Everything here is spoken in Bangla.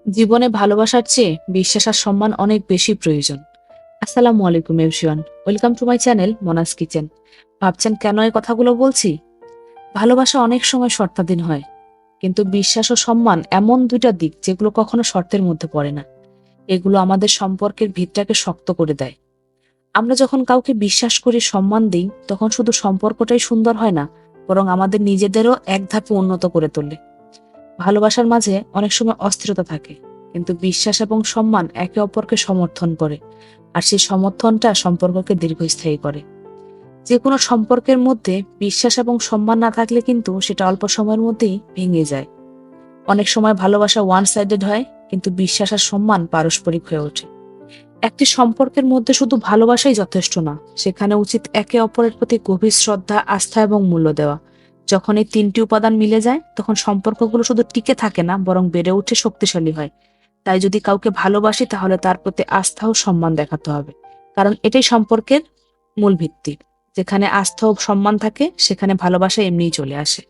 জীবনে ভালোবাসার চেয়ে বিশ্বাস আর সম্মান অনেক বেশি প্রয়োজন। আসসালামু আলাইকুম everyone, welcome to my channel Monas kitchen. ভাবছেন কেন এই কথাগুলো বলছি? ভালোবাসা অনেক সময় শর্তাধীন হয়, কিন্তু বিশ্বাস ও সম্মান এমন দুইটা দিক যেগুলো কখনো শর্তের মধ্যে পড়ে না। এগুলো আমাদের সম্পর্কের ভিতটাকে শক্ত করে দেয়। আমরা যখন কাউকে বিশ্বাস করি, সম্মান দিই, তখন শুধু সম্পর্কটাই সুন্দর হয় না, বরং আমাদের নিজেদেরও এক ধাপে উন্নত করে তোলে। ভালোবাসার মাঝে অনেক সময় অস্থিরতা থাকে, কিন্তু বিশ্বাস এবং সম্মান একে অপরকে সমর্থন করে, আর সেই সমর্থনটা সম্পর্ককে দীর্ঘস্থায়ী করে। যে কোনো সম্পর্কের মধ্যে বিশ্বাস এবং সম্মান না থাকলে কিন্তু সেটা অল্প সময়ের মধ্যেই ভেঙে যায়। অনেক সময় ভালোবাসা ওয়ান সাইডেড হয়, কিন্তু বিশ্বাস আর সম্মান পারস্পরিক হয়ে ওঠে। একটি সম্পর্কের মধ্যে শুধু ভালোবাসাই যথেষ্ট না, সেখানে উচিত একে অপরের প্রতি গভীর শ্রদ্ধা, আস্থা এবং মূল্য দেওয়া। যখন এই তিনটি উপাদান মিলে যায়, তখন সম্পর্কগুলো শুধু টিকে থাকে না, বরং বেড়ে উঠে শক্তিশালী হয়। তাই যদি কাউকে ভালোবাসি, তাহলে তার প্রতি আস্থা ও সম্মান দেখাতে হবে, কারণ এটাই সম্পর্কের মূল ভিত্তি। যেখানে আস্থা ও সম্মান থাকে, সেখানে ভালোবাসা এমনিই চলে আসে।